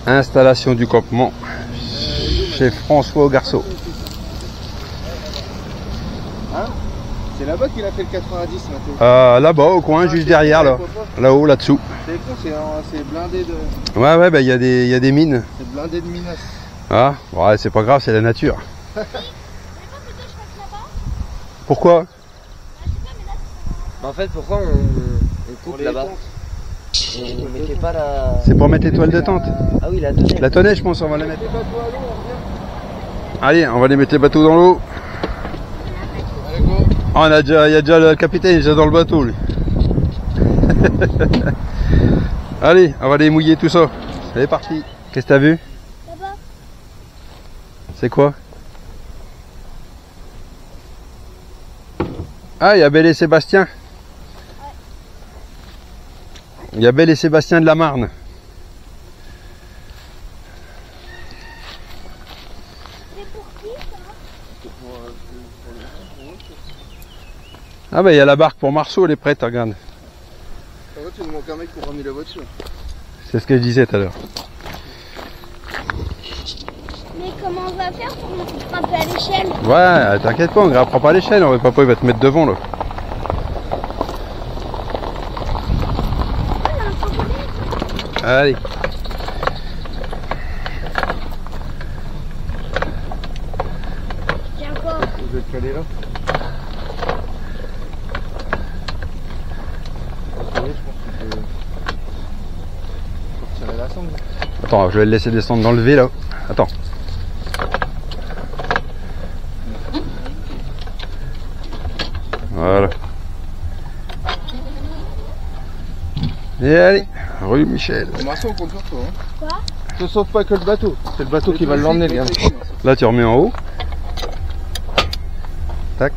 Installation du campement chez François Garceau. Hein? C'est là-bas qu'il a fait le 90 maintenant. Là-bas au coin, juste derrière là. Là-haut, là-dessous. C'est con, c'est blindé de. Ouais, bah il y a des mines. C'est blindé de minas. Ah, ouais, c'est pas grave, c'est la nature. Pourquoi? En fait, pourquoi on coupe là-bas? On mettait pas la... C'est pour mettre les toiles de tente. Ah oui, la tonnelle. La tonnelle, je pense, on va la mettre. Allez, on va les mettre les bateaux dans l'eau. Oh, il y a déjà le capitaine, il est déjà dans le bateau, lui. Allez, on va les mouiller tout ça. C'est parti. Qu'est-ce que t'as vu? Là-bas. C'est quoi? Ah, il y a Belle et Sébastien. Il y a Belle et Sébastien de la Marne. C'est pour qui ça? Ah bah il y a la barque pour Marceau, elle est prête, regarde. Ah ouais, tu nous manques un mec pour ramener la voiture. C'est ce que je disais tout à l'heure. Mais comment on va faire pour grimper à l'échelle? Ouais, t'inquiète pas, on grimpera pas à l'échelle, papa il va te mettre devant là. Ah, il y a un trampoline. Allez. Tiens quoi? Vous êtes calé là? La sonde. Attends, je vais le laisser descendre dans le V là. Attends. Voilà. Et allez, rue Michel. Marceau, on compte sur toi. Hein. Quoi? Ne sauve pas que le bateau. C'est le bateau qui va l'emmener, le gars. Là tu remets en haut. Tac.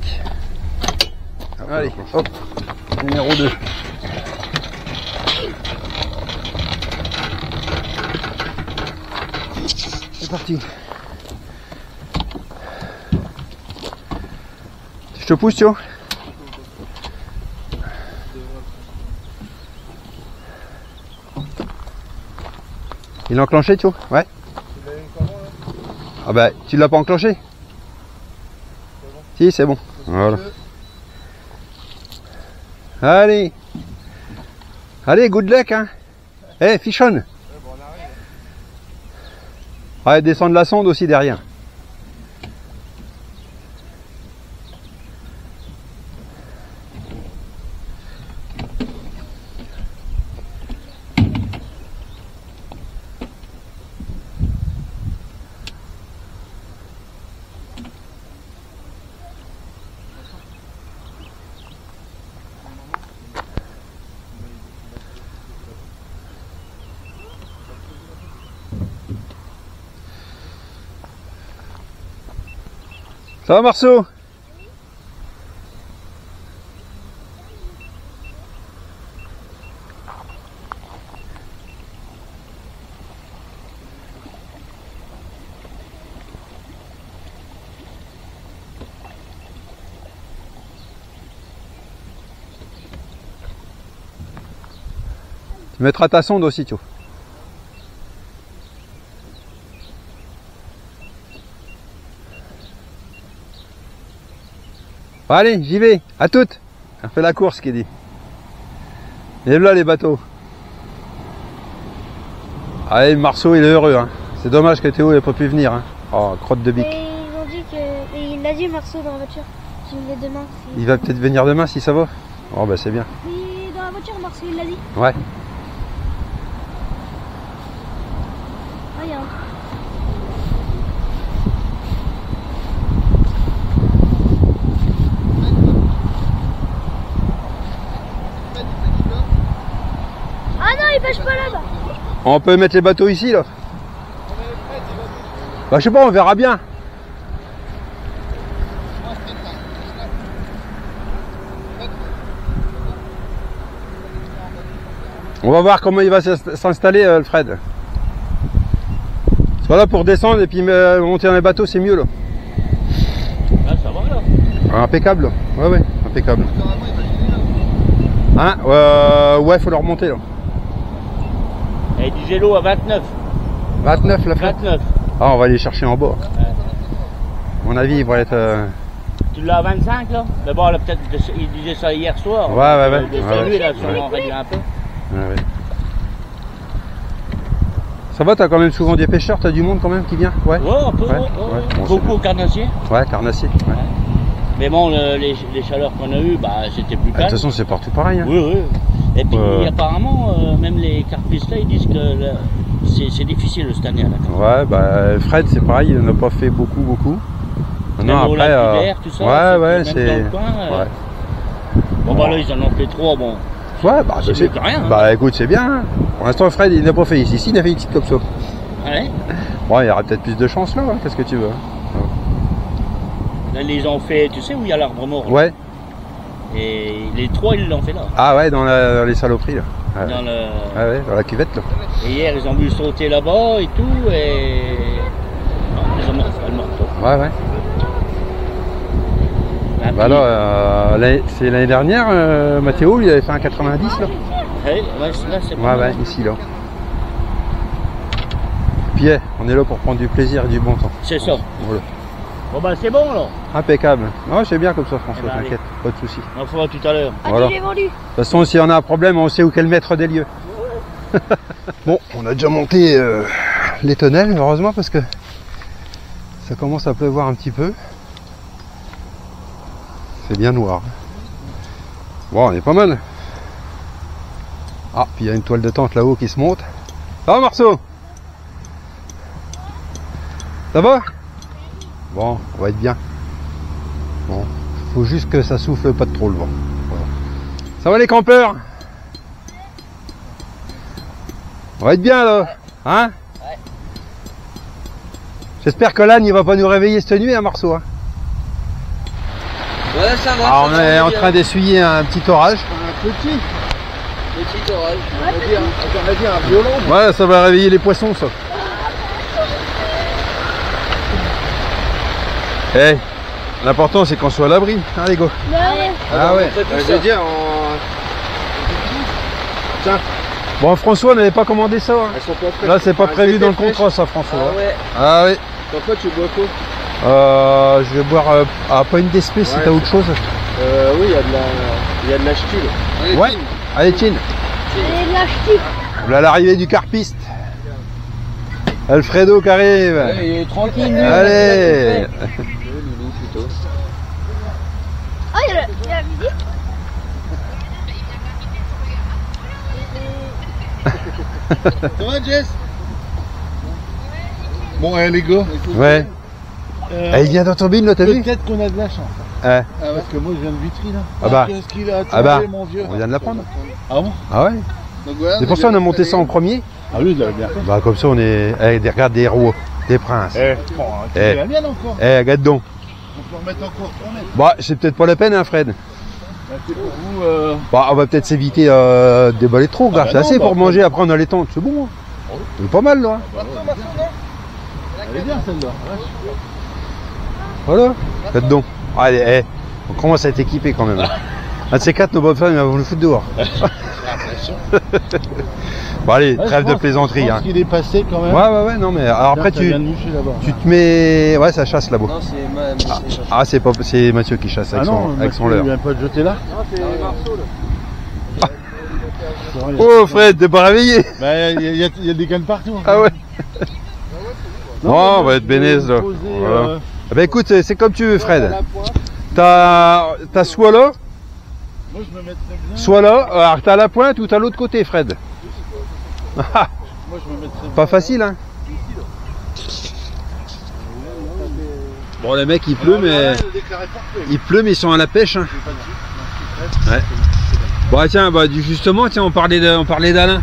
Allez, hop. Numéro 2. C'est parti. Je te pousse, tu vois. Il est enclenché, tu vois? Ouais. Ah bah, tu l'as pas enclenché? Si, c'est bon. Voilà. Allez. Allez, good luck, hein. Eh, fichonne. Ouais, descendre la sonde aussi derrière. Ça va, Marceau? Tu mettras ta sonde aussi, tu vois. Allez, j'y vais, à toutes. On fait la course, qui dit. Et là les bateaux. Allez, le Marceau, il est heureux. Hein. C'est dommage que Théo n'ait pas pu venir. Hein. Oh, crotte de bique. Et ils ont dit que... Et il l'a dit, Marceau, dans la voiture. Tu venais demain. Il va peut-être venir demain si ça va. Oh bah c'est bien. Oui, dans la voiture, Marceau, il l'a dit. Ouais. Ah, il y a un truc. Ah non, il pêche pas là-bas. On peut mettre les bateaux ici là. Bah je sais pas, on verra bien. On va voir comment il va s'installer, Alfred. Voilà, pour descendre et puis monter dans les bateaux, c'est mieux là. Ah, ça va là. Impeccable là. Ouais, ouais, impeccable. Hein, ouais, faut le remonter là. Elle disait l'eau à 29. 29 la flotte. 29. Ah, on va aller chercher en bas. Ouais. À mon avis, il va être... Tu l'as à 25 là? D'abord, là, peut-être, il disait ça hier soir. Ouais. De saluer, là, sûrement réduire un peu. Ouais. Ça va, t'as quand même souvent des pêcheurs, t'as du monde quand même qui vient? Ouais. Ouais, un peu, Ouais. ouais. Ouais. Bon, c'est Beaucoup bien. au carnassier. Ouais, carnassier. Ouais. Ouais. Mais bon, les chaleurs qu'on a eues, bah, c'était plus De calme. toute façon, c'est partout pareil. Hein. Oui. Et puis, Ouais. apparemment, même les carpistes, là, ils disent que c'est difficile cette année à la carte. Ouais, bah Fred, c'est pareil, il n'en a pas fait beaucoup. Même Non, au après. lac d'hiver, tout ça. Ouais, même c'est. dans le coin, Ouais. Bon, bah là, ils en ont fait 3, bon. Ouais, bah C'est mieux que rien, hein. Bah écoute, c'est bien. Hein. Pour l'instant, Fred, il n'a pas fait ici. Ici, il a fait une petite comme ça. Ouais. Bon, il y aura peut-être plus de chance là, hein. Qu'est-ce que tu veux? Là, ils ont fait, tu sais où il y a l'arbre mort là. Ouais. Et les 3, ils l'ont fait là. Ah ouais, dans les saloperies là. Ouais. Dans le... Ouais, dans la cuvette là. Et hier, ils ont voulu sauter là-bas et tout, et. Non, ils ont morts, elles mortes. Ouais. Ah, Bah là, c'est l'année dernière, Mathéo, il avait fait un 90 là. ouais, là, c'est pas Ouais, mal. ici là. Et puis, on est là pour prendre du plaisir et du bon temps. C'est ça. Voilà. Bon, bah, c'est bon, là. Impeccable. Non, c'est bien comme ça, François, Eh ben, t'inquiète, pas de soucis. On fera tout à l'heure. Ah, Voilà. tu l'as vendu. De toute façon, si on a un problème, on sait où qu'est le maître des lieux. Bon, on a déjà monté les tonnelles, heureusement, parce que ça commence à pleuvoir un petit peu. C'est bien noir. Bon, on est pas mal. Ah, puis il y a une toile de tente là-haut qui se monte. Ça va, Marceau? Ça va? Bon, on va être bien. Bon, faut juste que ça souffle pas trop le vent. Voilà. Ça va les campeurs? On va être bien là, hein? Ouais. J'espère que l'âne il va pas nous réveiller cette nuit, hein, Marceau, hein? Ouais, ça va. Ah, on est en train d'essuyer un petit orage. Un petit, Petit orage. on va dire un violon. Ouais, ça va réveiller les poissons, ça. Eh, l'important c'est qu'on soit à l'abri, hein, les gars. Ouais. Ah ouais. Je veux dire, en... Tiens, Bon, François n'avait pas commandé ça. Hein. elles sont pas prêtes. Là, c'est pas Ah, prévu c'était dans le fraîche. contrat, ça, François. Ah ouais. Ah oui. Pourquoi tu bois quoi? Je vais boire pas une DSP si Ouais. t'as autre chose. Oui, il y a de la ch'tule. Ouais. Allez, Tine. Et la ch'ti. Voilà l'arrivée du carpiste. Alfredo qui arrive. Il est tranquille, lui. Allez. Loulou, plutôt. Ah, il y a la visite. Ça va, Jess? Bon, les gars. Ouais. Eh, il vient dans ton bin, là, t'as vu? Peut-être qu'on a de la chance. Ouais. Parce que moi, je viens de Vitry, là. Ah bah. Qu'est-ce qu'il a Ah bah. trouvé, mon vieux? On vient de l'apprendre. Ah bon? Ah ouais. Donc voilà, C'est pour ça qu'on a monté ça en premier. Ah oui, il l'avait bien fait. Bah comme ça on est. Eh, regarde des rois, des princes. Tu Eh. la mienne encore. Eh, regarde donc. On peut remettre encore 3 mètres. Bah c'est peut-être pas la peine, hein, Fred. Bah, c'est pour vous. Bah on va peut-être s'éviter déballer trop, gars. bah C'est non, assez bah, pour manger, après on a les tentes. C'est bon. Hein. C'est pas mal, là. Elle est bien celle-là. Voilà. Faites donc. Allez, eh, on commence à être équipé quand même. Un de ces quatre, nos bonnes femmes, elles vont nous foutre dehors. Bon allez, trêve de plaisanterie. Je Hein. pense qu'il est passé quand même. Ouais, non mais alors après Ça tu vient de moucher là-bas. te mets. Ouais, ça chasse là-bas. Non, c'est Ah, c'est Mathieu qui chasse avec son il leurre. vient pas de jeter là. Oh Fred, t'es pas réveillé? Bah, il y a des cannes partout. hein. Ah ouais. Non, Oh, on moi, va être je vais bénèze là. poser, Voilà. Ah bah écoute, c'est comme tu veux, Fred. T'as soit là, Moi, je me mettrais bien. soit là. Alors t'as la pointe ou t'as l'autre côté, Fred. Moi, je me mettrais Pas facile, hein. Bon, les mecs, il pleut, mais ils sont à la pêche. Hein. Ouais. Bon, tiens, bah justement, tiens, on parlait d'Alain.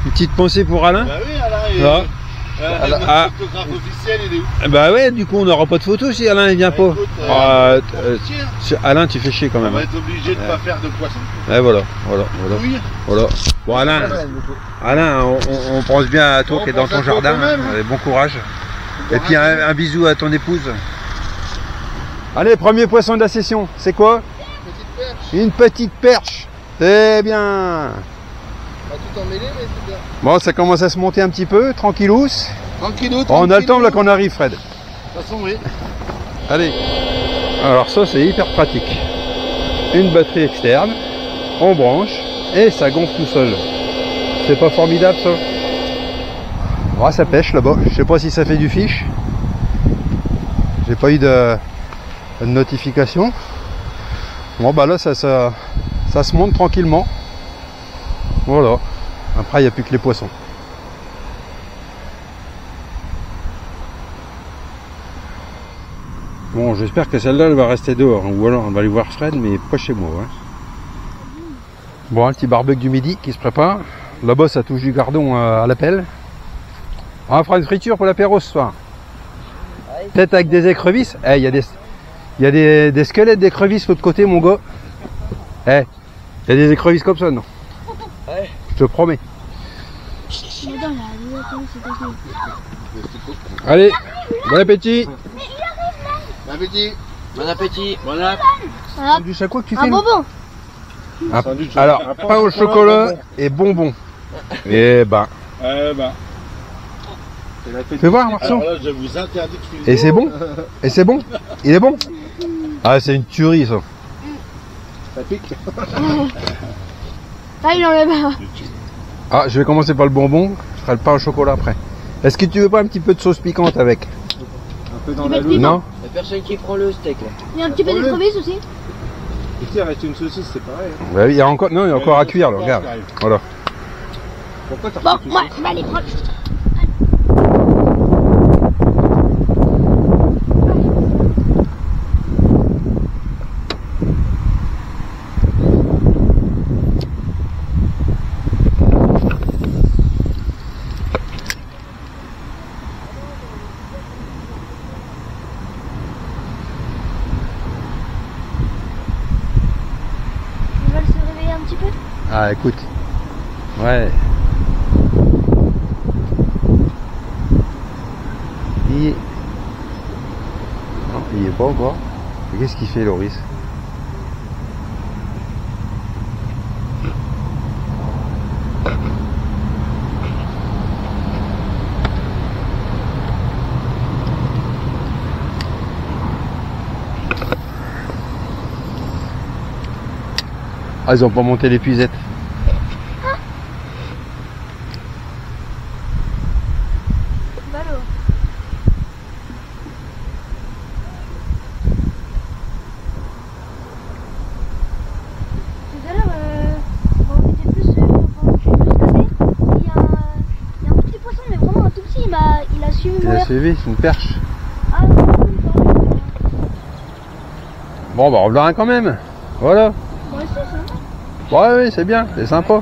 Une petite pensée pour Alain. Bah oui, Alain, il Ah. notre Ah. photographe officiel, il est où? Bah ouais, du coup, on n'aura pas de photos si Alain il vient pas. Écoute, Alain, tu fais chier quand on même. va Hein. être obligé de pas faire de poisson. Ouais, voilà. Oui. Bon, Alain, on pense bien à toi On qui est dans pense à ton toi jardin. quand même. Allez, bon courage. Et puis un bisou à ton épouse. Allez, premier poisson de la session, c'est quoi? Une petite perche. C'est bien. Pas tout emmêlé, mais c'est bien. Bon, ça commence à se monter un petit peu, tranquillous. Tranquillou, On a le temps là qu'on arrive, Fred. De toute façon, oui. Allez. Alors ça, c'est hyper pratique. Une batterie externe, on branche et ça gonfle tout seul. C'est pas formidable ça? Ouais, ça pêche là-bas. Je sais pas si ça fait du fiche. J'ai pas eu de notification. Bon bah là ça se monte tranquillement. Voilà. Après il n'y a plus que les poissons. Bon, j'espère que celle-là elle va rester dehors, ou alors on va aller voir Fred, mais pas chez moi. Hein. Bon, un petit barbecue du midi qui se prépare. Là-bas ça touche du gardon à la pelle. On fera une friture pour l'apéro ce soir. Peut-être avec des écrevisses. Eh, il y a des squelettes d'écrevisses de l'autre côté, mon gars. Eh, il y a des écrevisses comme ça, non? Ouais. Je te promets. Allez, bon appétit. Bon appétit. Bon appétit. Voilà. Sandwich à quoi que tu fais? Un bonbon. Alors, pain au chocolat et bonbons. Et bah. Fais voir, Marceau. Alors là, je vous interdis de cuisiner. Et c'est bon? Et c'est bon? Il est bon? Ah, c'est une tuerie ça. Ça pique. Ah, il enlève un. Ah, je vais commencer par le bonbon. Je ferai le pain au chocolat après. Est-ce que tu veux pas un petit peu de sauce piquante avec? Un peu dans la la loupe. Non? La personne qui prend le steak là. Il y a un petit peu d'écrevisse aussi. Et si il reste une saucisse, c'est pareil. Hein. Bah oui, il y a encore, non, il y a encore à cuire là, regarde. Voilà. Pourquoi t'as Bon, refait tout moi, ça je vais aller prendre. Ils veulent se réveiller un petit peu. Ah, écoute. Ouais. Non, il y est pas encore. Mais qu'est-ce qu'il fait, Loris? Ah, ils ont pas monté l'épuisette. Ballot. Tout à l'heure, quand on était plus, quand je suis plus tapé, il y a un petit poisson, mais vraiment un tout petit, il a suivi Il mon a air. suivi, c'est une perche. Ah, non, non. Bon, bah, on verra quand même. Voilà. Moi aussi, c'est sympa. Ouais, oui, c'est bien, c'est sympa.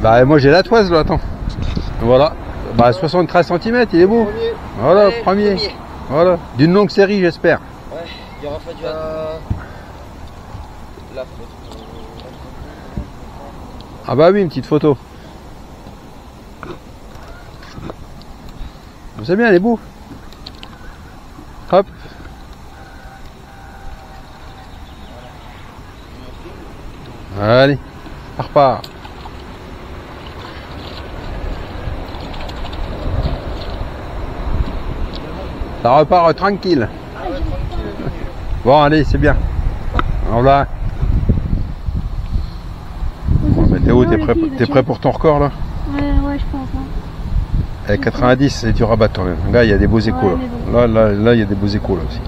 Bah, moi j'ai la toise là, attends. Voilà. Bah, 73 cm, il est beau. Voilà, Ouais, premier. Voilà. D'une longue série, j'espère. Ouais, il y aura fallu la Ah, bah oui, une petite photo. C'est bien, il est beau. Hop. Allez, ça repart. Ça repart tranquille. Bon, allez, c'est bien. Voilà. Bon, mais Théo, t'es prêt pour ton record là? Ouais, je pense. Hein. Eh, 90, c'est du rabat quand même. Là, il y a des beaux échos. Ouais, mais Là, là, il y a des beaux échos là aussi.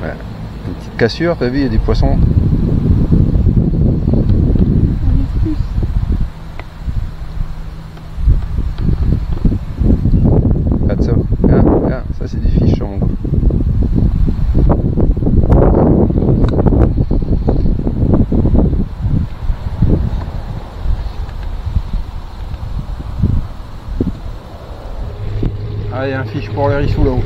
Ouais. Une petite cassure, t'as vu, il y a du poisson. Regarde ça. Regarde, ça c'est du fiche, mon gars. Ah, il y a un fiche pour les rissous là-haut.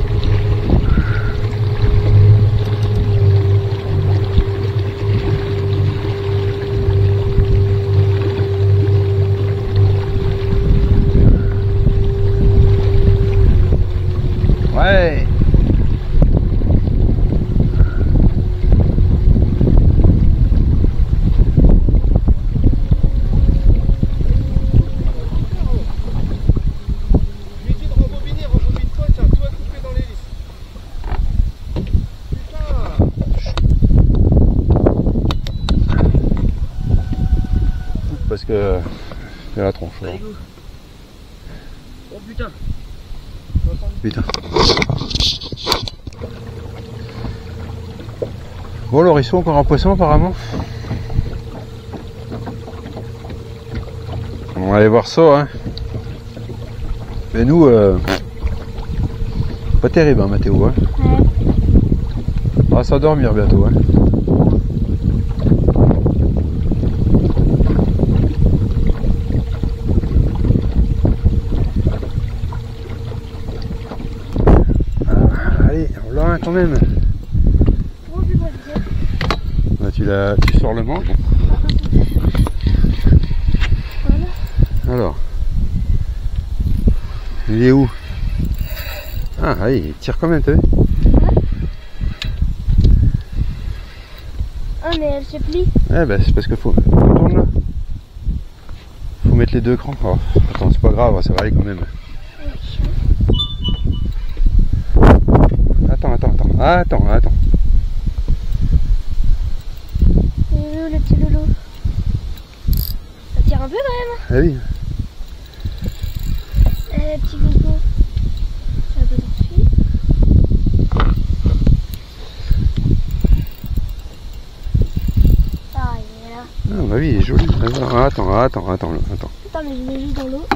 Oh putain. Putain. Bon, Lorisson, encore un poisson apparemment. On va aller voir ça, hein. Mais nous, pas terrible, hein, Mathéo, hein. Ouais. On va s'endormir bientôt, hein. Allez, on l'a quand même. Là, tu sors le manche. Voilà. Alors, il est où? Ah, allez, il tire quand même, t'as vu? Ah, mais elle se plie. Ouais, bah c'est parce qu'il faut. Tourne là. Faut mettre les deux crans. Oh, attends, c'est pas grave, ça va aller quand même. Attends. Le petit loulou. Ça tire un peu quand même. Ah oui. Petit loulou. Ça va pas tout de suite. Ah, il est là. Ah bah oui, il est joli. Attends. Attends, mais je mets juste dans l'eau.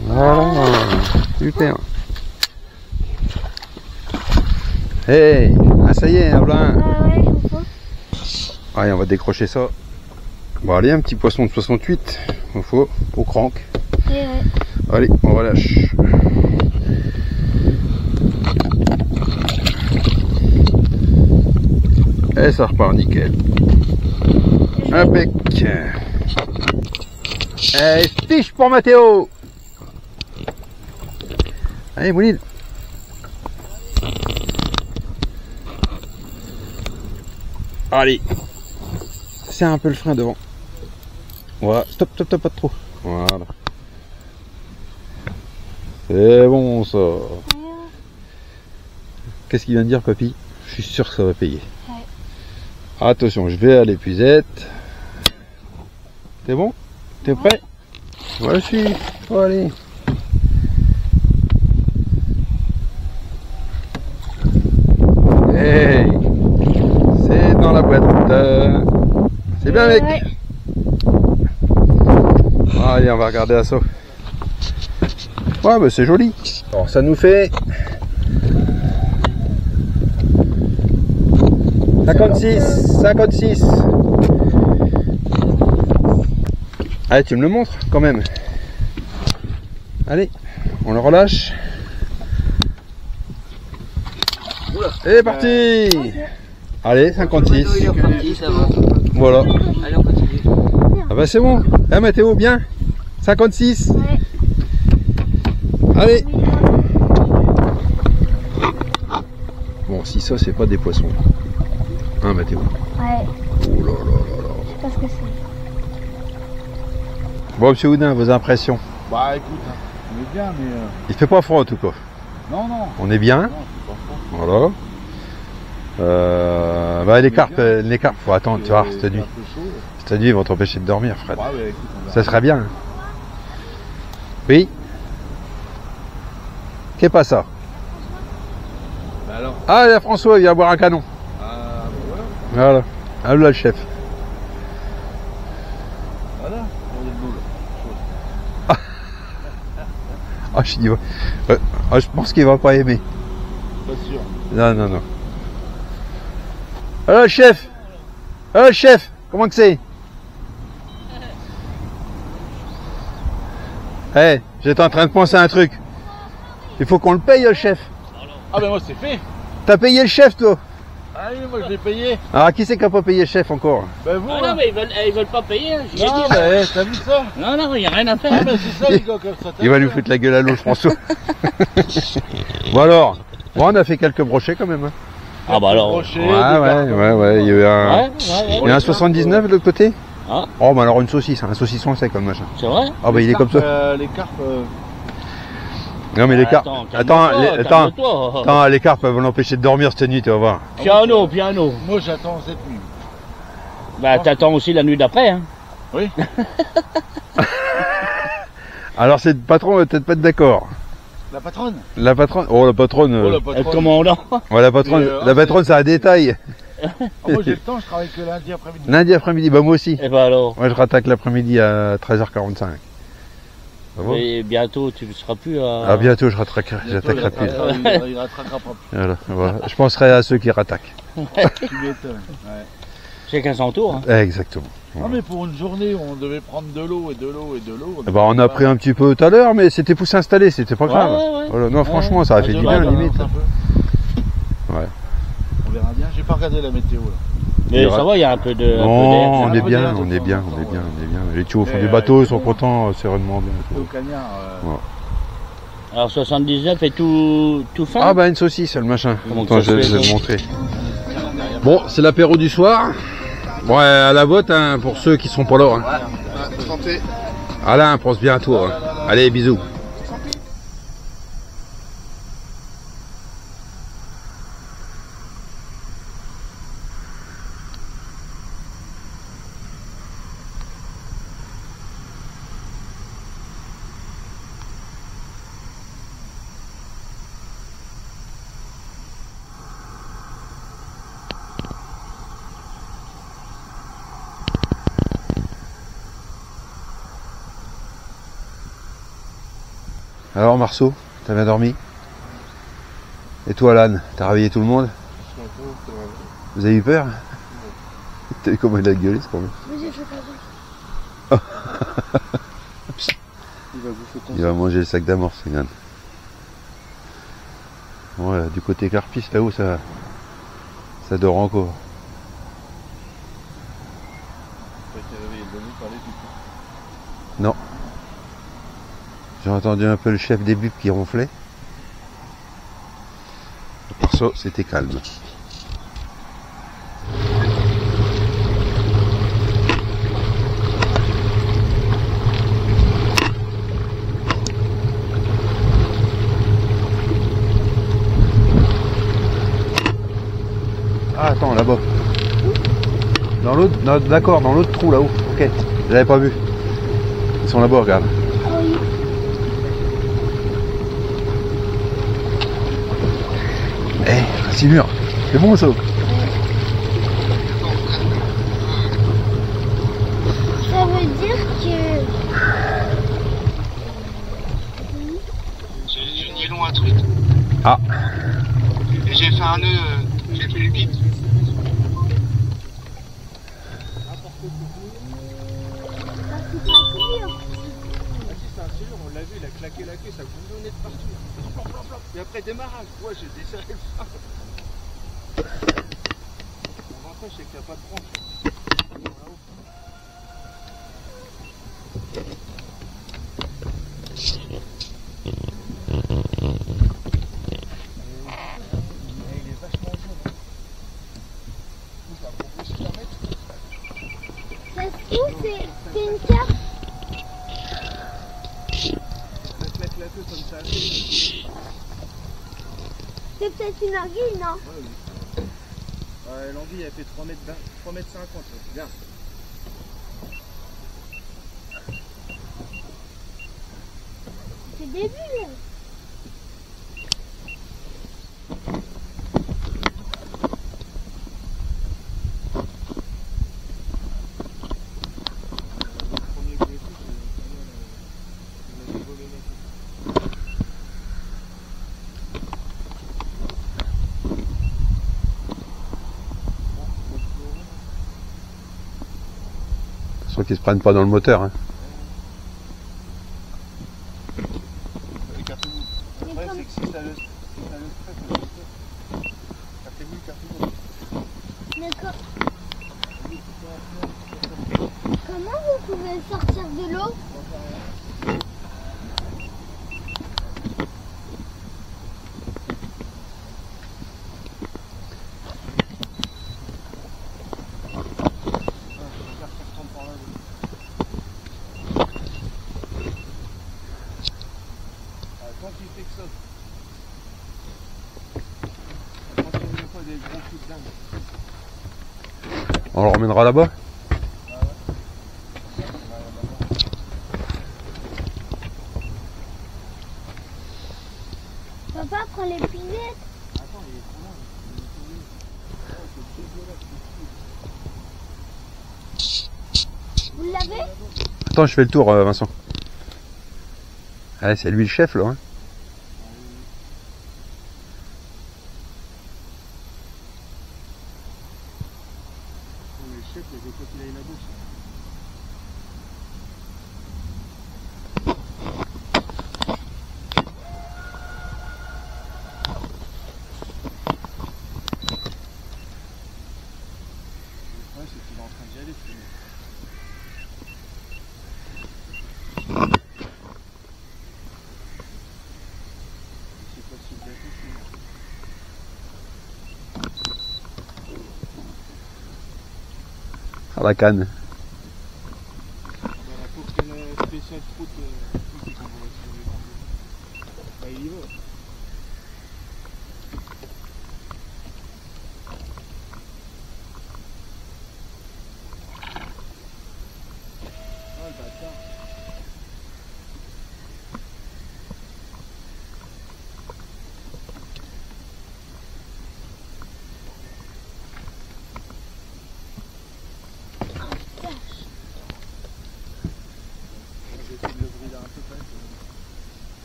Voilà. Super. Hey, ah ça y est, un blanc. Ah ouais, je comprends. Allez, on va décrocher ça. Bon allez, un petit poisson de 68. Il faut au crank. Et ouais. Allez, on relâche. Et ça repart nickel. Impec. Et fiche pour Mathéo. Allez, Moulin. Allez. Serre un peu le frein devant. Voilà. Stop, pas de trop. Voilà. C'est bon ça. Qu'est-ce qu'il vient de dire, papy? Je suis sûr que ça va payer. Ouais. Attention, je vais à l'épuisette. T'es bon? T'es prêt? Voilà, je suis. Oh, allez. Hey, c'est dans la boîte. C'est bien, mec. Ouais. Allez, on va regarder la sauce. Ouais, bah c'est joli. Alors, ça nous fait 56. Allez, tu me le montres quand même. Allez, on le relâche. Et parti. Allez, 56. Voilà. Allez, on continue. Ah bah c'est bon. Hein, Mathéo, bien. 56. Ouais. Allez. Bon, si ça, c'est pas des poissons. Hein, Mathéo? Ouais. Oh là là là là. Je sais pas ce que c'est. Bon, monsieur Houdin, vos impressions? Bah écoute, on est bien, mais. Il fait pas froid en tout cas. Non. On est bien. Non, c'est pas froid. Voilà. Bah les carpes, faut attendre, tu vois, cette nuit. Cette nuit, ils vont t'empêcher de dormir, Fred. Ouais, écoute, on verra. Ça serait bien. Oui. Qu'est pas ça? Bah alors. Ah, il y a François, il vient boire un canon. Voilà. Voilà. Ah là, le chef. Voilà. On est de nous, là. Ah, je dis, je pense qu'il va pas aimer. Pas sûr. Non. Alors, chef. Alors, chef. Comment que c'est? Eh, j'étais en train de penser à un truc. Il faut qu'on le paye, le chef. Ah ben moi c'est fait. T'as payé le chef, toi? Ah oui, moi je l'ai payé. Alors, qui c'est qui a pas payé le chef encore? Ben vous. Ah non, mais ils veulent pas payer. Hein. Je l'ai Non, dit. mais t'as vu ça? Non, il n'y a rien à faire. Ah ben c'est ça les gars comme ça. Il va nous foutre la gueule à l'eau, François. Bon alors, bon, on a fait quelques brochets quand même. Hein. Ah bah alors. Ouais, il y a eu un... Il y a un 79 de l'autre côté. Ah. Oh, mais alors une saucisse, un saucisson sec comme machin. C'est vrai? Ah bah il est comme ça. Les carpes. Non mais les carpes... Attends, Attends, les carpes vont l'empêcher de dormir cette nuit, tu vas voir. Piano. Moi j'attends cette nuit. Bah t'attends aussi la nuit d'après, hein. Oui. Alors c'est le patron va peut-être pas être d'accord. La patronne. La patronne. Oh la patronne. Oh, la patronne. Commandant. Ouais, la patronne. La patronne, c'est un détail. Moi j'ai le temps, je travaille que lundi après-midi. Lundi après-midi, bah moi aussi. Et bah alors. Moi je rattaque l'après-midi à 13h45. Ça va? Et bientôt tu ne seras plus à. Ah bientôt je j'attaquerai plus. Il rattrapera pas plus. Voilà. Je penserai à ceux qui rattaquent. Tu m'étonnes. Ouais. Chacun son tour. Hein. Exactement. Non mais pour une journée où on devait prendre de l'eau et de l'eau et de l'eau. Bah on a pris un petit peu tout à l'heure, mais c'était pour s'installer, c'était pas grave. Ouais. Voilà. Non franchement ça a fait du bien limite. Ouais. On verra bien, j'ai pas regardé la météo là. Mais ça va, il y a un peu de. Non, on est un peu bien, d'air, on est bien, on on est est bien, bien. on est bien. Les tuyaux au fond du bateau sont contents, sereinement bien. Au cagnard. Alors 79 et tout fin. Ah bah une saucisse le machin. Comment Attends, ça se je fait, vais te montrer. Bon, c'est l'apéro du soir. Bon, à la botte hein, pour ceux qui sont pas là. Hein. Santé. Alain, pense bien à toi. Hein. Allez, bisous. Alors Marceau, t'as bien dormi? Et toi Alan, t'as réveillé tout le monde? Vous avez eu peur? T'as vu comment il a gueulé ce con? Il va manger le sac d'amorce, regarde. Ouais, du côté carpiste là-haut ça dort encore. Non. J'ai entendu un peu le chef des buts qui ronflait. Par ça, c'était calme. Ah, attends, là-bas. Dans l'autre, d'accord, dans l'autre trou là-haut. Ok, je l'avais pas vu. Ils sont là-bas, regarde. C'est mûr, c'est bon ça. Ça veut dire que... C'est du nylon à truite. Ah. Et j'ai fait un nœud, j'ai fait le guide. On l'a vu, il a claqué la queue, ça boulonnait de partout. Et après démarrage, ouais, j'ai desserré le frein. L'avantage c'est qu'il n'y a pas de branche. Il est vachement jaune. Ça se trouve, c'est une carte. La queue comme ça. C'est peut-être une arguille, non? L'anguille elle fait 3,50 m. Bien. C'est le début, là. Soit qu'ils se prennent pas dans le moteur. Hein. Après, c'est que si ça le stress, D'accord. Comment vous pouvez sortir de l'eau? Tant qu'il fait que ça. Quand on ne pas des gros coups de dingue. On le ramènera là-bas. Papa, prends les pilettes. Attends, il est trop loin. Vous l'avez? Attends, je fais le tour, Vincent. Ah, c'est lui le chef, là. Hein. Le chef, il y avait quoi qu'il aille là-bas. Ouais, c'est qu'il est en train d'y aller, c'est pas si bien À la canne. dans la course spéciale foot, c'est qu'on va essayer de prendre. Bah, il y va. Ah, le bâtard. J'ai essayé de le brûler un peu quand même.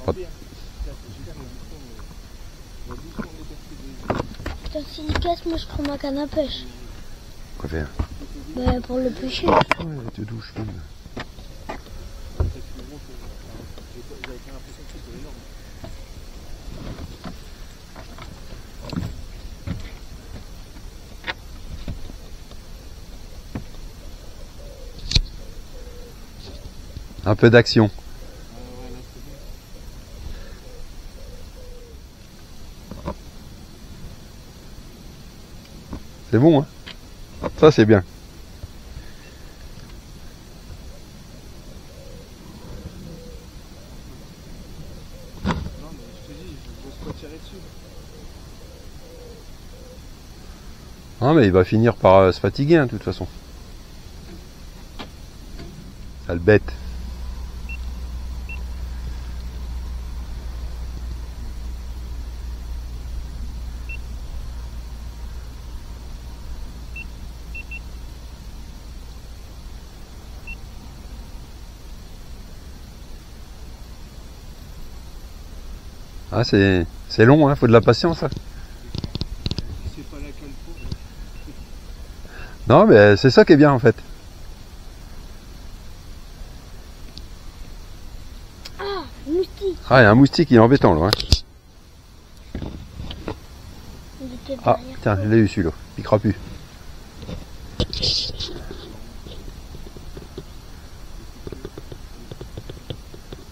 Tant pis, hein. Là, c'est super, le bouchon, mais... Le bouchon, on est cassé des... Putain, s'il casse, moi je prends ma canne à pêche. Quoi faire? Bah, pour le pêcher. Ouais, te douche, même. J'avais fait l'impression que c'était énorme. Un peu d'action. Ouais, là, c'est bien. C'est bon, hein? Ça, c'est bien. Non, mais je te dis, j'ose pas tirer dessus. Non, mais il va finir par se fatiguer, hein, de toute façon. Sale bête. Ah, c'est long, hein, faut de la patience. Hein. C'est pas la canne pour. Non, mais c'est ça qui est bien en fait. Ah, moustique. Ah, il y a un moustique, il est embêtant là. Hein. Il était Ah, derrière. tiens, je l'ai eu celui-là. Il piquera plus.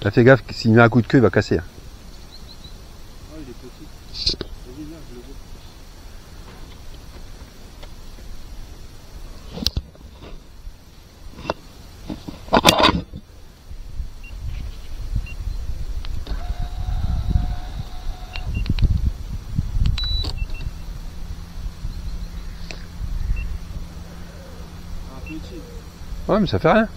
Là, fais gaffe, s'il met un coup de queue, il va casser. Hein. Oh, il est petit. Vas-y, viens, je le veux. Un petit. Ouais, mais ça fait rien.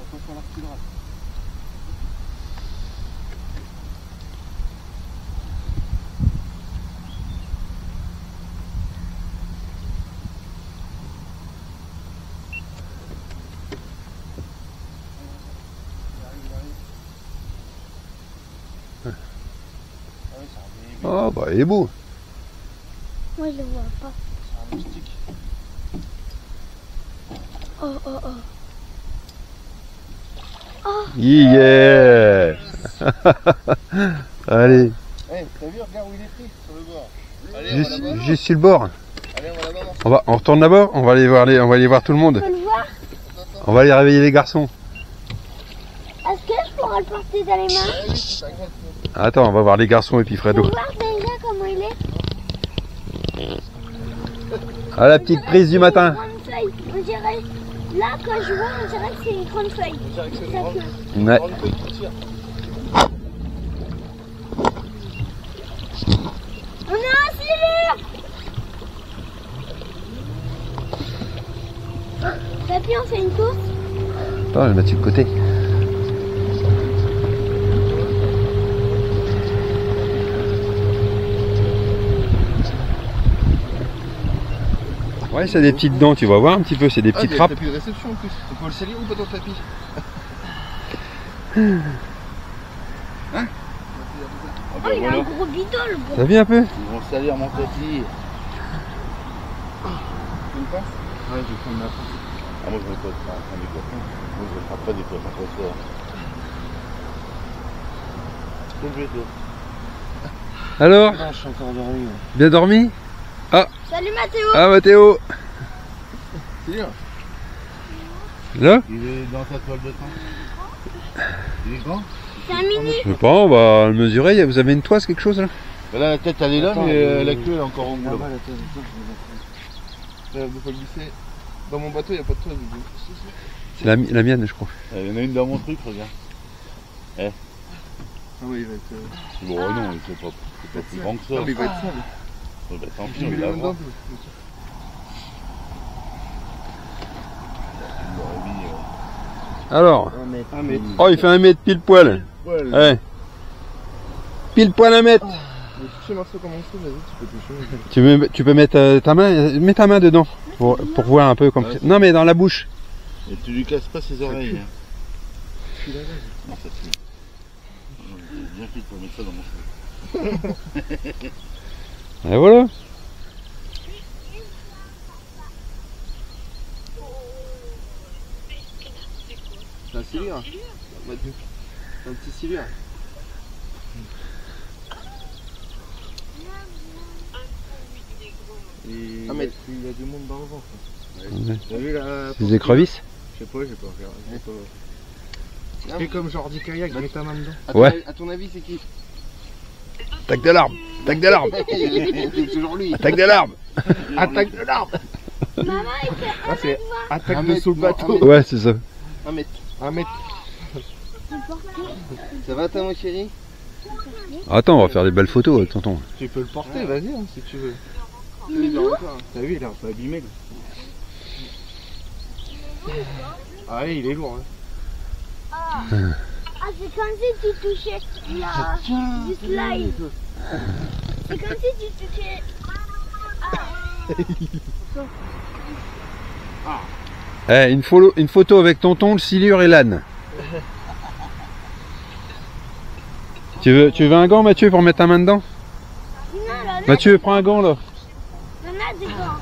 Attention à l'articulate. Ah oui, c'est un bébé. Oh, bah, il est beau. Moi je le vois pas. C'est un moustique. Oh, oh, oh. Yeah. Allez, Eh, t'as vu, regarde où il est pris, sur le bord. Allez, on va là-bas. juste sur le bord. Allez, on va là-bas. On retourne là-bas, on va aller voir tout le monde. Tu peux le voir? On va aller réveiller les garçons. Est-ce que je pourrais le porter dans les mains? Ah oui, t'inquiète. Attends, on va voir les garçons et puis Tu Fredo. peux voir déjà comment il est? Ah, la petite prise du matin. Grande feuille. On dirait, là quand je vois, on dirait que c'est une grande feuille. On dirait que c'est une Ça grande, que- Ouais. grande feuille qui tire. On a un Papy, on fait une course? Attends, je vais le mettre sur le côté. Ouais, c'est des petites dents, tu vas voir un petit peu, c'est des petites trappes. Il y a le tapis de réception en plus. On peut le salir ou pas dans le tapis? Hein? Oh, il a un gros bidon, le gars. T'as vu un peu? Ils vont salir mon tapis. Tu me passes? Ouais, je vais prendre ma place. Ah, moi je vais pas te faire un décoffrant. Moi je ne ferai pas des coffrants comme ça. Complètement. Alors, Ah, je suis encore dormi. bien dormi? Salut Mathéo. Ah Mathéo! C'est bien. Là? Il est dans sa toile de train. Il est grand? C'est un mini. Je sais pas, on va le mesurer. Vous avez une toise, quelque chose là? Bah là la tête elle est là, Attends, mais la queue elle est encore au bout. Là-bas, Là, la tête, attends, vous pouvez glisser. Dans mon bateau il n'y a pas de toile. C'est la mienne, je crois. Il y en a une dans mon truc, regarde. Eh. Ah oui, il va être. Bon, non, c'est pas plus grand que ça. Non, mais il va être sale. Bah, tant pis, on va voir. Alors, Un mètre. oh, il fait 1 mètre pile poil. Ouais. Pile poil 1 mètre. Toucher Marceau comme on sait, vas-y, tu peux toucher. Tu peux mettre ta main, mets ta main dedans pour voir un peu comme. Ouais. Non, mais dans la bouche. Et tu lui casses pas ses oreilles. Non, ça pue. Bien qu'il peut mettre ça dans mon cheveu. Et voilà. C'est un cilière. C'est un petit cilière. Ah mais il y a du monde dans le vent. Ouais. T'as vu la... C'est des écrevisses? Je sais pas, j'ai pas regardé. Fais comme Jordi Kayak, mets ta main dedans. Ouais. À ton avis c'est qui? Attaque de l'arbre. Attaque de l'arbre. C'est toujours lui. Attaque de l'arbre. Attaque de l'arbre. Maman, il fait Ah c'est attaque Un de mètre, sous le bateau. Ouais, c'est ça. 1 mètre. 1 mètre. porter. Ça va ta mon chéri? Attends, on va faire des belles photos, tonton. Tu peux le porter, vas-y hein, si tu veux. Il est lourd. T'as vu, il est un peu abîmé. Ah oui, il est lourd. Hein. Ah, c'est comme si tu touchais du slime. C'est comme si tu touchais. Eh, une photo avec tonton, le silure et l'âne. Tu veux un gant, Mathieu, pour mettre ta main dedans? Non, là, Mathieu, prends un gant là. il y en a des gants.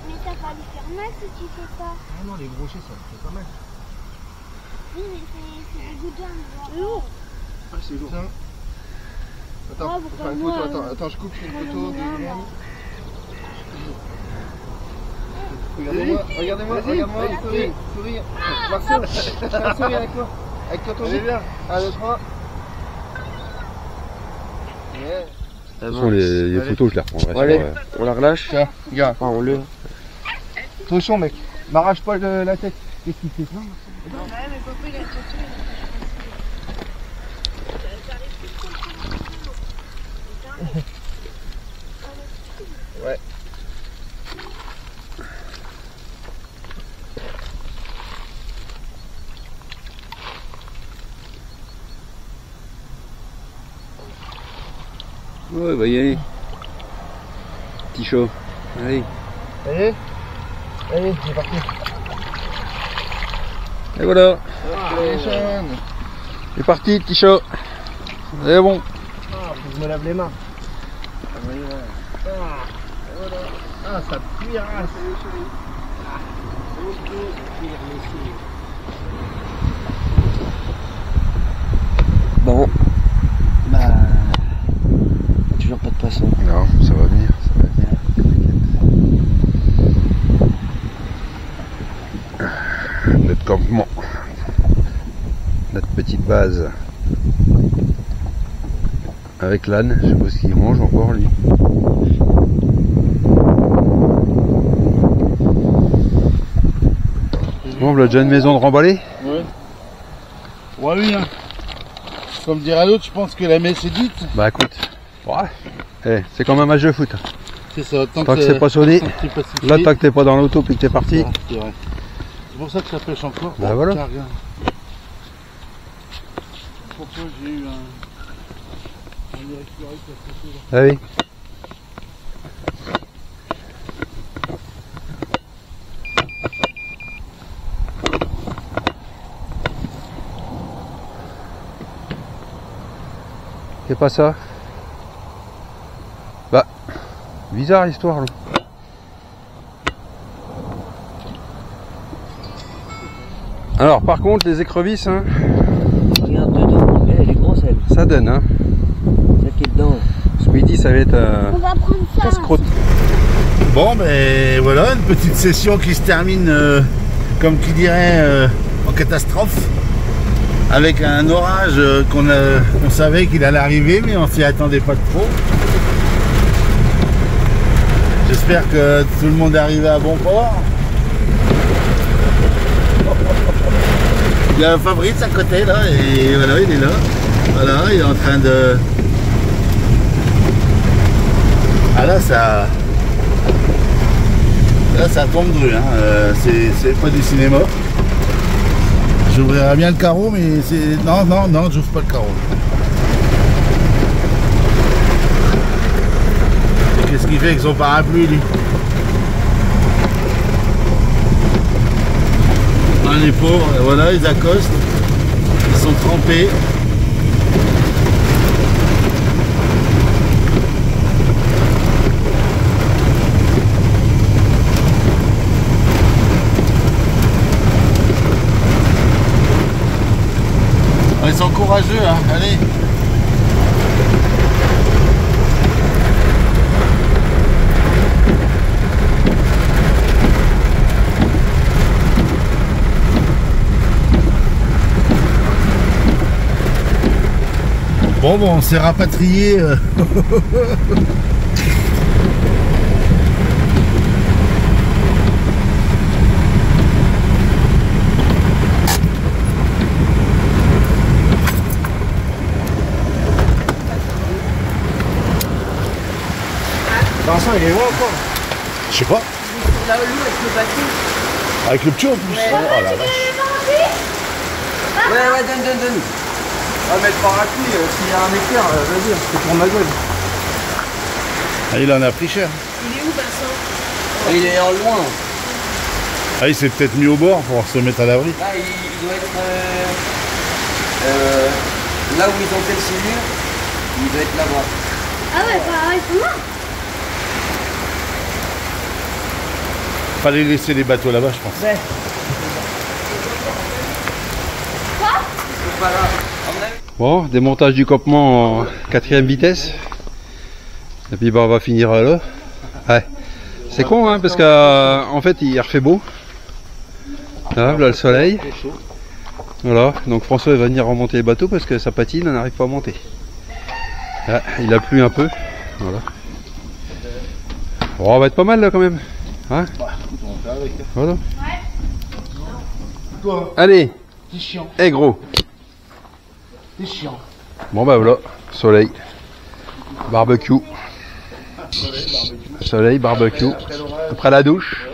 Mais t'as pas lui faire mal si tu fais ça. Ah non, les brochets ça fait pas mal. Oui, mais c'est du goudin. Lourd. Ah c'est lourd. Tiens. Attends, Ah, faut faire une photo, attends, je coupe une photo de Julien. Regardez-moi, regardez-moi, souris. Marcel, fais un sourire avec moi. Avec toi, ton nez. 1, 2, 3. De toute façon, les photos, je les reprendrai. Allez, sur, on la relâche. Tiens, regarde. Enfin, on le. Cochon, mec. M'arrache pas la tête. Qu'est-ce qu'il fait ça? Ouais. Ouais, bah y aller. Petit chaud. Allez. Allez, c'est parti. Et voilà. Allez, Sean. C'est parti, petit chaud. C'est bon. Ah, faut que je me lave les mains. Ah, ça cuirasse. Bon. Bah. Toujours pas de poisson. Non, ça va venir, ça va venir. Notre campement. Notre petite base. Avec l'âne, je sais pas ce qu'il mange encore lui. Bon, on a déjà une maison de remballer. Ouais. Ouais, oui, hein. Comme dirait l'autre, je pense que la messe est dite. Bah écoute, Ouais. Eh, c'est comme un match de foot. C'est ça, Tant que c'est pas sonné, là tant que t'es pas dans l'auto puis que t'es parti. C'est pour ça que ça pêche encore. Bah voilà. Tiens, regarde. Pourquoi j'ai eu un irrécupéré qui a sauté là. Ah oui. C'est pas ça. Bah, bizarre l'histoire là. Alors par contre les écrevisses, hein, Regarde dedans, elle est grosse elle. ça donne hein. Celle qui est dedans. Ce midi ça va être On va prendre ça. casse-croûte. Bon, ben voilà, une petite session qui se termine, comme qui dirait, en catastrophe. Avec un orage qu'on savait qu'il allait arriver, mais on s'y attendait pas trop. J'espère que tout le monde est arrivé à bon port. Il y a Fabrice à côté là, et voilà, il est là. Voilà, il est en train de... Ah là, ça tombe dru, hein. C'est pas du cinéma. J'ouvrirai bien le carreau, mais c'est... Non, j'ouvre pas le carreau. Et qu'est-ce qu'il fait avec son parapluie, lui? Ah, les pauvres, voilà, ils accostent. Ils sont trempés. Ils sont courageux, hein, allez. Bon, on s'est rapatrié. Vincent, il est loin encore. Je sais pas. Là, avec le bateau. Avec le petit en plus. Ouais. Oh la vache. Ouais, donne. On va mettre parapluie, s'il y a un éclair, vas-y, c'est pour ma gueule. Ah, il en a pris cher. Il est où, Vincent? Il est en loin. Ah, il s'est peut-être mis au bord pour se mettre à l'abri. Là, il doit être là où ils ont fait le cellule, il doit être là-bas. Ah ouais, bah ils sont là. Fallait laisser les bateaux là-bas, je pense. Ouais. Quoi? Ils sont pas là. Bon, démontage du campement en 4ème vitesse. Et puis bah on va finir là. Ouais. C'est con hein parce qu'en fait il refait beau. Là le soleil. Voilà, donc François il va venir remonter les bateaux parce que sa patine n'arrive pas à monter. Là, il a plu un peu. Voilà. Bon, on va être pas mal là quand même. Hein? Voilà. Allez. C'est chiant. Eh gros. C'est chiant. Bon bah voilà, soleil, barbecue. Soleil, barbecue. Après la douche.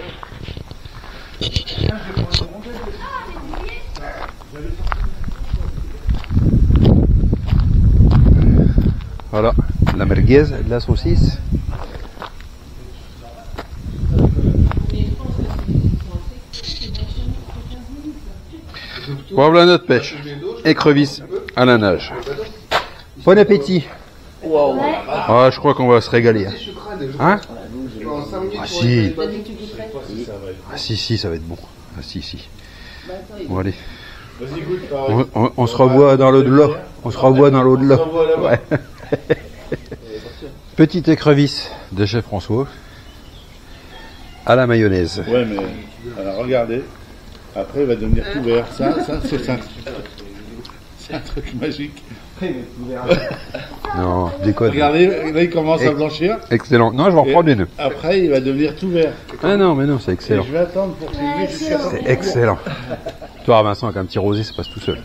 Voilà, la merguez, de la saucisse. Voilà notre pêche. Écrevisse à la nage. Bon appétit. Wow. Ah, je crois qu'on va se régaler. Hein? Ah si. Ah si, ça va être bon. Ah si. Bon allez. On se revoit dans l'eau de là. On se revoit dans l'eau de là. Ouais. Petite écrevisse de chef François à la mayonnaise. Ouais, mais alors regardez. Après, il va devenir tout vert. Ça c'est un truc magique. Non, déconne. Regardez, là, il commence à blanchir. Excellent. Non, je vais en reprendre une. Après, il va devenir tout vert. Ah non, mais non, c'est excellent. Et je vais attendre pour qu'il ait jusqu'à C'est excellent. Toi, Vincent, avec un petit rosé, ça passe tout seul.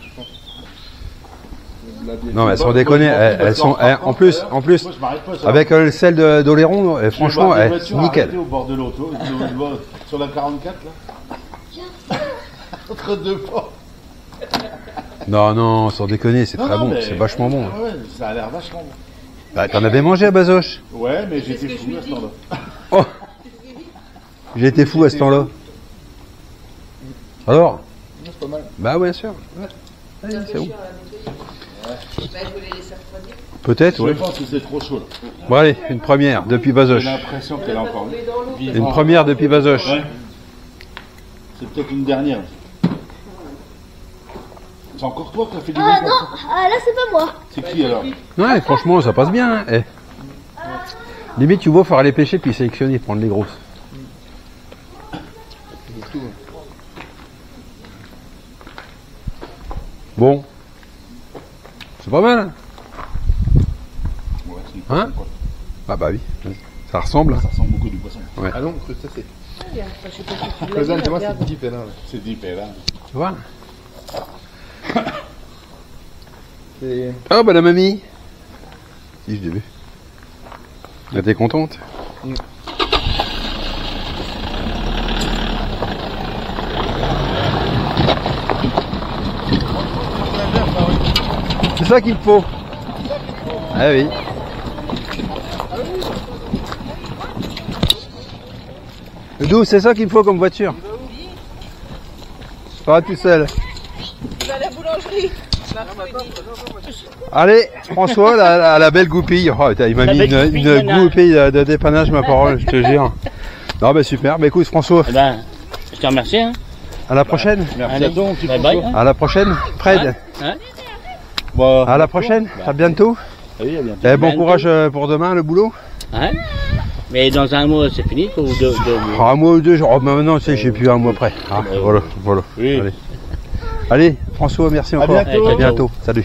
Non, mais elles sont déconnées. Elles sont, en plus, Moi, je m'arrête pas sur avec celle d'Oléron, franchement, nickel. Au bord de l'auto, sur la 44 là. Entre deux ports. Non, non, sans déconner, c'est très bon, mais- c'est vachement bon. Ouais, ça a l'air vachement bon. Bah, t'en avais mangé à Bazoche? Ouais, mais j'étais fou à ce temps-là. Oh, j'ai été fou à ce temps-là. Alors? C'est pas mal. Bah, ouais, bien sûr. Ouais. Ouais, c'est bon. Peut-être, Je oui. pense que c'est trop chaud là. Bon, allez, une première depuis J'ai Bazoche. l'impression qu'elle a encore Une première depuis Bazoche. Ouais. C'est peut-être une dernière. C'est encore toi qui as fait du Ah bruit, non, ah, là c'est pas moi. C'est qui alors? Ouais, franchement, ça passe bien. Hein. Eh. Limite, tu vois, faut aller pêcher puis sélectionner, prendre les grosses. Bon. C'est pas mal. Hein, Ouais, c'est une Hein poisson, quoi. Ah bah oui. Ça ressemble. Hein. Ça ressemble beaucoup du poisson. Ah non, crustacé. C'est Cosane, moi, c'est deep là. C'est deep là. Tu vois? C'est. Ah bah la mamie. Si, je l'ai vu. Elle était contente. C'est ça qu'il faut. Ah oui. D'où c'est ça qu'il faut comme voiture. Pas tout seul. Allez, François, la belle goupille. Oh, putain, il m'a La mis belle goupille, une il y en a. goupille de dépannage, ma parole, je te jure. Non, bah super. Bah écoute, François, Eh ben, je te remercie. Hein. à la prochaine. Merci Allez, à toi, mon petit bye François. bye. Hein. À la prochaine, Fred. Hein. Bah, À la prochaine. À bientôt. oui, à bientôt. Et bon Bientôt. courage pour demain, le boulot. Hein. Mais dans un mois, c'est fini ou deux mois? Ah, un mois ou deux, genre, maintenant, tu sais, j'ai plus un mois près. Ah, voilà, voilà. Oui. Allez. Allez, François, merci encore. bientôt. À bientôt. Salut.